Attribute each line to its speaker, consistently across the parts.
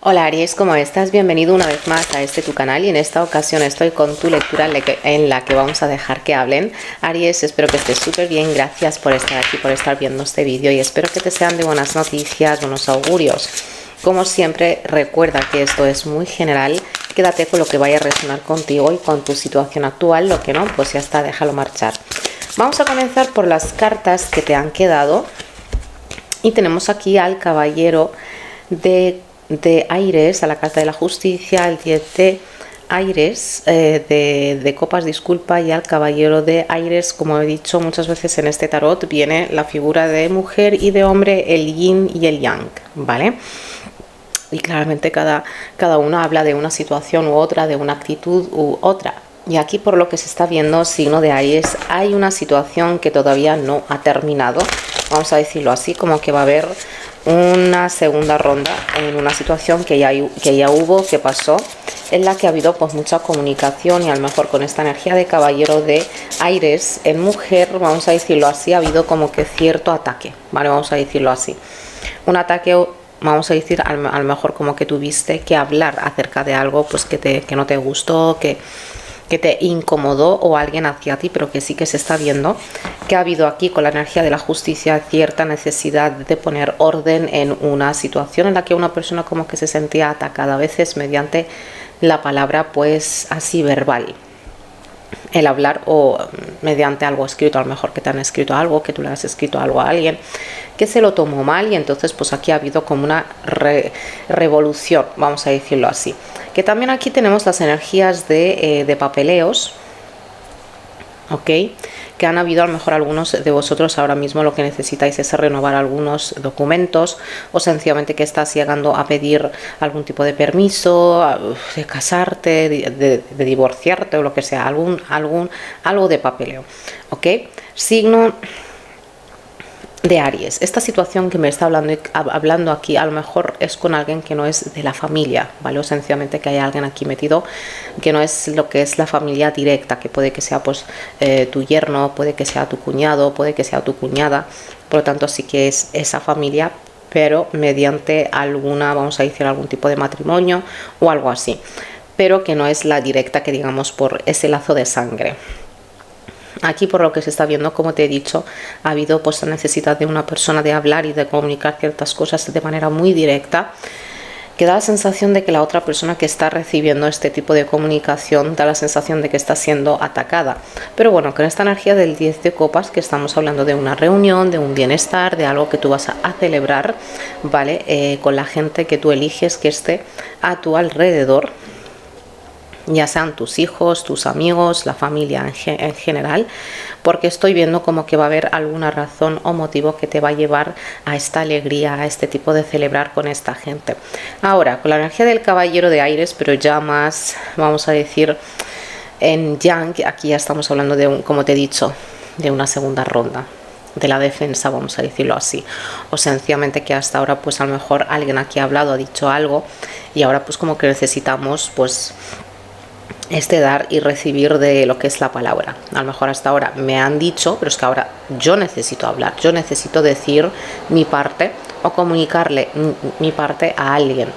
Speaker 1: Hola Aries, ¿cómo estás? Bienvenido una vez más a tu canal y en esta ocasión estoy con tu lectura en la que vamos a dejar que hablen. Aries, espero que estés súper bien, gracias por estar aquí, por estar viendo este vídeo y espero que te sean de buenas noticias, buenos augurios. Como siempre, recuerda que esto es muy general, quédate con lo que vaya a resonar contigo y con tu situación actual, lo que no, pues ya está, déjalo marchar. Vamos a comenzar por las cartas que te han quedado y tenemos aquí al caballero de aires, a la carta de la justicia, el 10 de aires, de copas, disculpa, y al caballero de aires. Como he dicho muchas veces en este tarot, viene la figura de mujer y de hombre, el yin y el yang, ¿vale? Y claramente cada uno habla de una situación u otra, de una actitud u otra. Y aquí, por lo que se está viendo, signo de Aries, hay una situación que todavía no ha terminado, vamos a decirlo así, como que va a haber una segunda ronda en una situación que ya hubo, que pasó, en la que ha habido pues mucha comunicación, y a lo mejor con esta energía de caballero de aires en mujer, vamos a decirlo así, ha habido como que cierto ataque, ¿vale? Vamos a decirlo así, un ataque, vamos a decir, a lo mejor como que tuviste que hablar acerca de algo pues que no te gustó, que te incomodó, o alguien hacia ti, pero que sí que se está viendo que ha habido aquí con la energía de la justicia cierta necesidad de poner orden en una situación en la que una persona como que se sentía atacada, a veces mediante la palabra pues así verbal, el hablar, o mediante algo escrito, a lo mejor que te han escrito algo, que tú le has escrito algo a alguien que se lo tomó mal, y entonces pues aquí ha habido como una revolución, vamos a decirlo así. Que también aquí tenemos las energías de papeleos, ok, que han habido, a lo mejor algunos de vosotros ahora mismo lo que necesitáis es renovar algunos documentos, o sencillamente que estás llegando a pedir algún tipo de permiso, de casarte, de divorciarte, o lo que sea, algo de papeleo, ok. Signo de Aries, esta situación que me está hablando aquí, a lo mejor es con alguien que no es de la familia, ¿vale? O sencillamente que hay alguien aquí metido que no es lo que es la familia directa, que puede que sea pues tu yerno, puede que sea tu cuñado, puede que sea tu cuñada, por lo tanto sí que es esa familia, pero mediante alguna, vamos a decir, algún tipo de matrimonio o algo así, pero que no es la directa, que digamos por ese lazo de sangre. Aquí, por lo que se está viendo, como te he dicho, ha habido pues la necesidad de una persona de hablar y de comunicar ciertas cosas de manera muy directa, que da la sensación de que la otra persona que está recibiendo este tipo de comunicación da la sensación de que está siendo atacada. Pero bueno, con esta energía del 10 de copas, que estamos hablando de una reunión, de un bienestar, de algo que tú vas a celebrar, ¿vale? Con la gente que tú eliges que esté a tu alrededor, ya sean tus hijos, tus amigos, la familia en general, porque estoy viendo como que va a haber alguna razón o motivo que te va a llevar a esta alegría, a este tipo de celebrar con esta gente. Ahora, con la energía del caballero de aires, pero ya más, vamos a decir, en yang, aquí ya estamos hablando de como te he dicho, de una segunda ronda, de la defensa, vamos a decirlo así, o sencillamente que hasta ahora pues a lo mejor alguien aquí ha hablado, ha dicho algo, y ahora pues como que necesitamos pues este dar y recibir de lo que es la palabra. A lo mejor hasta ahora me han dicho, pero es que ahora yo necesito hablar, yo necesito decir mi parte o comunicarle mi parte a alguien.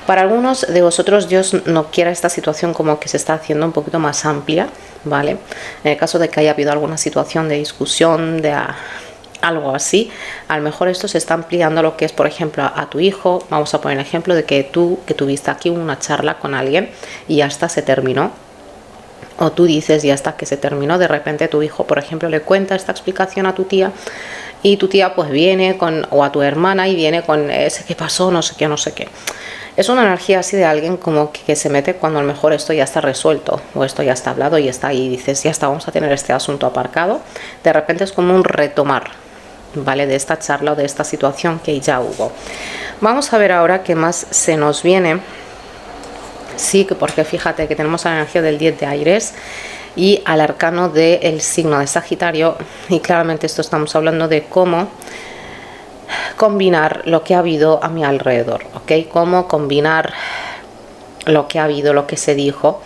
Speaker 1: Para algunos de vosotros, Dios no quiera esta situación como que se está haciendo un poquito más amplia, ¿vale? En el caso de que haya habido alguna situación de discusión, de algo así, a lo mejor esto se está ampliando lo que es, por ejemplo, a tu hijo. Vamos a poner el ejemplo de que tuviste aquí una charla con alguien y ya está, se terminó, o tú dices ya está, que se terminó, de repente tu hijo, por ejemplo, le cuenta esta explicación a tu tía, y tu tía pues viene o a tu hermana, y viene con ese que pasó, no sé qué, no sé qué. Es una energía así de alguien como que se mete cuando a lo mejor esto ya está resuelto, o esto ya está hablado y está ahí, y dices ya está, vamos a tener este asunto aparcado. De repente es como un retomar, ¿vale? De esta charla o de esta situación que ya hubo. Vamos a ver ahora qué más se nos viene. Sí, porque fíjate que tenemos la energía del 10 de aires y al arcano del signo de Sagitario, y claramente esto estamos hablando de cómo combinar lo que ha habido a mi alrededor, ¿ok? Cómo combinar lo que ha habido, lo que se dijo.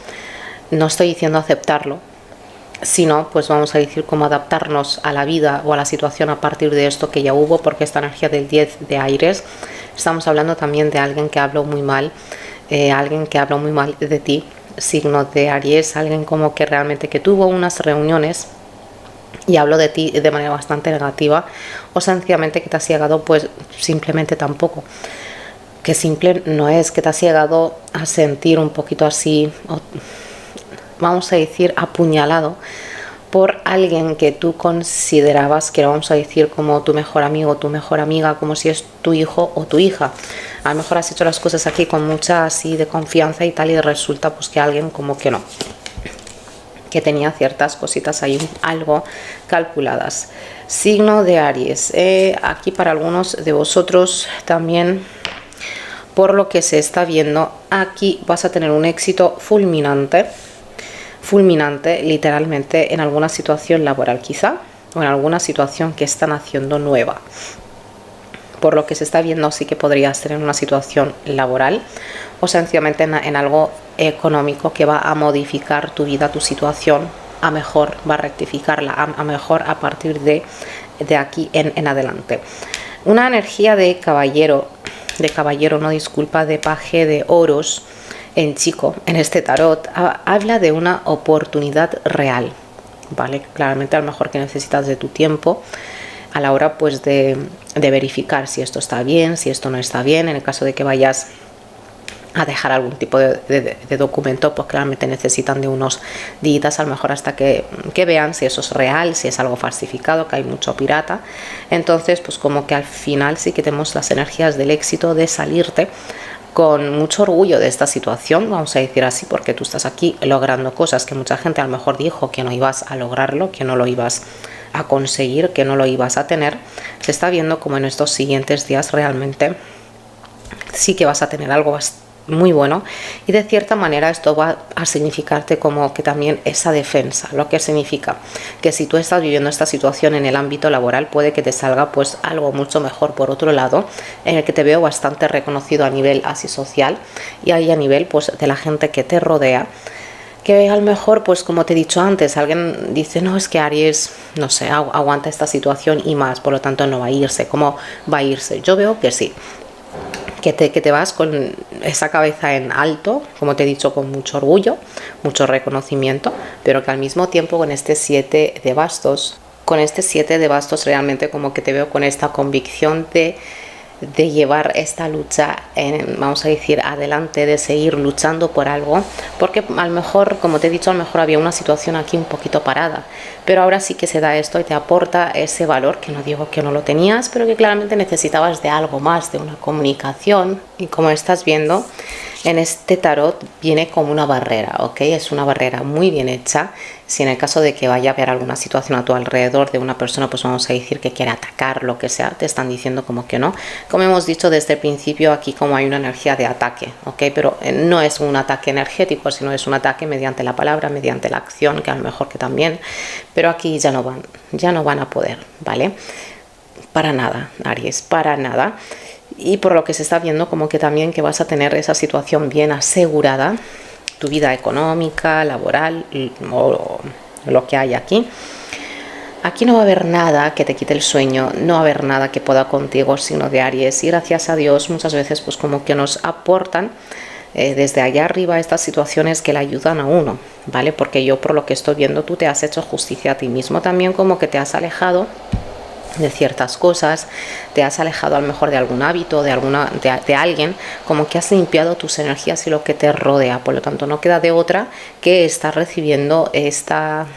Speaker 1: No estoy diciendo aceptarlo, sino pues vamos a decir cómo adaptarnos a la vida o a la situación a partir de esto que ya hubo, porque esta energía del 10 de aires Estamos hablando también de alguien que habló muy mal, alguien que habló muy mal de ti, signo de Aries, alguien como que realmente que tuvo unas reuniones y habló de ti de manera bastante negativa, o sencillamente que te has llegado, pues simplemente tampoco, que simple no es, que te has llegado a sentir un poquito así, vamos a decir, apuñalado por alguien que tú considerabas que era, vamos a decir, como tu mejor amigo, tu mejor amiga, como si es tu hijo o tu hija. A lo mejor has hecho las cosas aquí con mucha así de confianza y tal, y resulta pues que alguien como que no, que tenía ciertas cositas ahí algo calculadas. Signo de Aries, aquí para algunos de vosotros también, por lo que se está viendo, aquí vas a tener un éxito fulminante literalmente en alguna situación laboral quizá, o en alguna situación que están haciendo nueva. Por lo que se está viendo, sí que podrías tener una situación laboral o sencillamente en algo económico que va a modificar tu vida, tu situación a mejor, va a rectificarla a mejor a partir de aquí en adelante. Una energía de caballero, no, disculpa, de paje de oros en chico, en este tarot, habla de una oportunidad real, ¿vale? Claramente a lo mejor que necesitas de tu tiempo a la hora pues de verificar si esto está bien, si esto no está bien. En el caso de que vayas a dejar algún tipo de documento, pues claramente necesitan de unos días a lo mejor hasta que vean si eso es real, si es algo falsificado, que hay mucho pirata. Entonces pues como que al final sí que tenemos las energías del éxito, de salirte con mucho orgullo de esta situación, vamos a decir así, porque tú estás aquí logrando cosas que mucha gente a lo mejor dijo que no ibas a lograrlo, que no lo ibas a conseguir, que no lo ibas a tener. Se está viendo como en estos siguientes días realmente sí que vas a tener algo muy bueno, y de cierta manera esto va a significarte como que también esa defensa, lo que significa que si tú estás viviendo esta situación en el ámbito laboral, puede que te salga pues algo mucho mejor por otro lado, en el que te veo bastante reconocido a nivel así social y ahí a nivel pues de la gente que te rodea, que a lo mejor pues como te he dicho antes, alguien dice no, es que Aries no sé, aguanta esta situación y más, por lo tanto no va a irse. ¿Cómo va a irse? Yo veo que sí, que te vas con esa cabeza en alto, como te he dicho, con mucho orgullo, mucho reconocimiento, pero que al mismo tiempo con este 7 de bastos, realmente como que te veo con esta convicción de llevar esta lucha, vamos a decir, adelante, de seguir luchando por algo, porque a lo mejor, como te he dicho, a lo mejor había una situación aquí un poquito parada, pero ahora sí que se da esto y te aporta ese valor, que no digo que no lo tenías, pero que claramente necesitabas de algo más, de una comunicación, y como estás viendo, en este tarot viene como una barrera, ¿ok? Es una barrera muy bien hecha. Si en el caso de que vaya a haber alguna situación a tu alrededor de una persona, pues vamos a decir que quiere atacar, lo que sea, te están diciendo como que no. Como hemos dicho desde el principio, aquí como hay una energía de ataque, ¿ok? Pero no es un ataque energético, sino es un ataque mediante la palabra, mediante la acción, que a lo mejor que también, pero aquí ya no van a poder, ¿vale? Para nada, Aries, para nada. Y por lo que se está viendo como que también que vas a tener esa situación bien asegurada, tu vida económica, laboral o lo que hay aquí. Aquí no va a haber nada que te quite el sueño, no va a haber nada que pueda contigo, signo de Aries, y gracias a Dios muchas veces pues como que nos aportan desde allá arriba estas situaciones que le ayudan a uno, ¿vale? Porque yo por lo que estoy viendo tú te has hecho justicia a ti mismo también, como que te has alejado de ciertas cosas, te has alejado a lo mejor de algún hábito, de alguien, como que has limpiado tus energías y lo que te rodea. Por lo tanto no queda de otra que estar recibiendo esta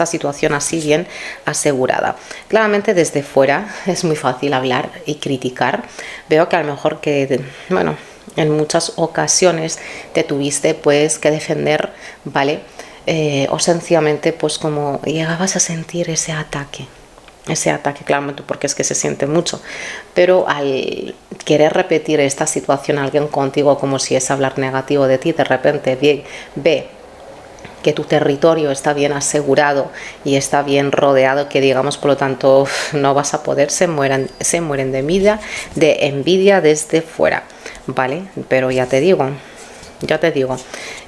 Speaker 1: situación así bien asegurada. Claramente desde fuera es muy fácil hablar y criticar. Veo que a lo mejor que, bueno, en muchas ocasiones te tuviste pues que defender, ¿vale? O sencillamente pues como llegabas a sentir ese ataque, claramente, porque es que se siente mucho, pero al querer repetir esta situación a alguien contigo, como si es hablar negativo de ti, de repente ve que tu territorio está bien asegurado y está bien rodeado, que digamos, por lo tanto no vas a poder, se mueren de envidia desde fuera, ¿vale? Pero ya te digo,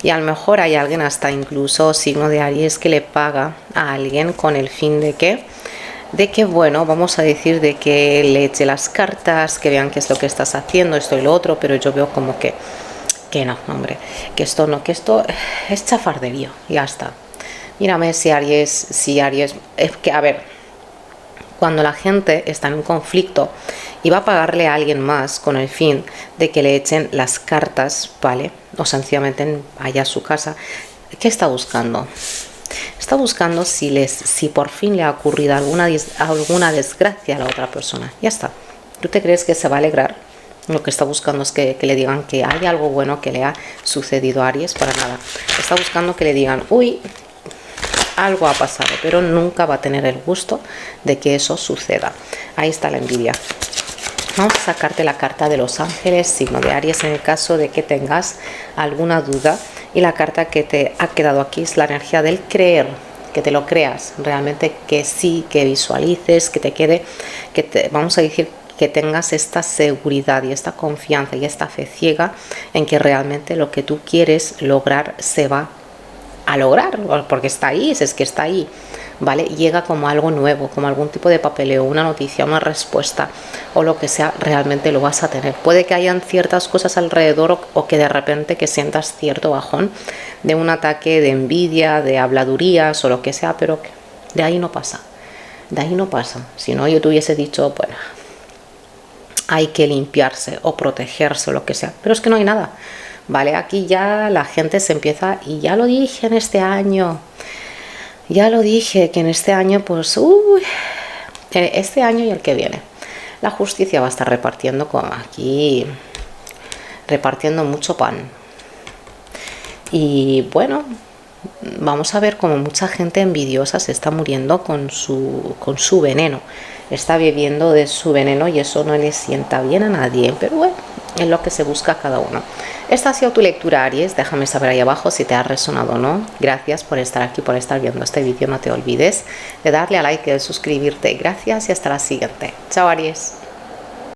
Speaker 1: y a lo mejor hay alguien, hasta incluso signo de Aries, que le paga a alguien con el fin de que de que, bueno, vamos a decir de que le eche las cartas, que vean qué es lo que estás haciendo, esto y lo otro, pero yo veo como que no, hombre, que esto no, que esto es chafarderío, ya está. Mírame si Aries, es que, a ver, cuando la gente está en un conflicto y va a pagarle a alguien más con el fin de que le echen las cartas, ¿vale? O sencillamente vaya a su casa, ¿qué está buscando? Está buscando si por fin le ha ocurrido alguna desgracia a la otra persona. Ya está. ¿Tú te crees que se va a alegrar? Lo que está buscando es que le digan que hay algo bueno que le ha sucedido a Aries. Para nada. Está buscando que le digan, uy, algo ha pasado, pero nunca va a tener el gusto de que eso suceda. Ahí está la envidia. Vamos a sacarte la carta de los ángeles, signo de Aries, en el caso de que tengas alguna duda. Y la carta que te ha quedado aquí es la energía del creer, que te lo creas, realmente que sí, que visualices, que te quede, vamos a decir, que tengas esta seguridad y esta confianza y esta fe ciega en que realmente lo que tú quieres lograr se va a lograr, porque está ahí, es que está ahí, ¿vale? Llega como algo nuevo, como algún tipo de papeleo, una noticia, una respuesta o lo que sea, realmente lo vas a tener. Puede que hayan ciertas cosas alrededor o que de repente que sientas cierto bajón de un ataque de envidia, de habladurías o lo que sea, pero de ahí no pasa, de ahí no pasa. Si no, yo te hubiese dicho, bueno, hay que limpiarse o protegerse o lo que sea, pero es que no hay nada. Vale, aquí ya la gente se empieza, y ya lo dije en este año, ya lo dije que en este año, pues, este año y el que viene, la justicia va a estar repartiendo como aquí, repartiendo mucho pan. Y bueno, vamos a ver cómo mucha gente envidiosa se está muriendo con su veneno, está bebiendo de su veneno y eso no le sienta bien a nadie, pero bueno, es lo que se busca cada uno. Esta ha sido tu lectura, Aries. Déjame saber ahí abajo si te ha resonado o no. Gracias por estar aquí, por estar viendo este vídeo. No te olvides de darle a like y de suscribirte. Gracias y hasta la siguiente. Chao, Aries.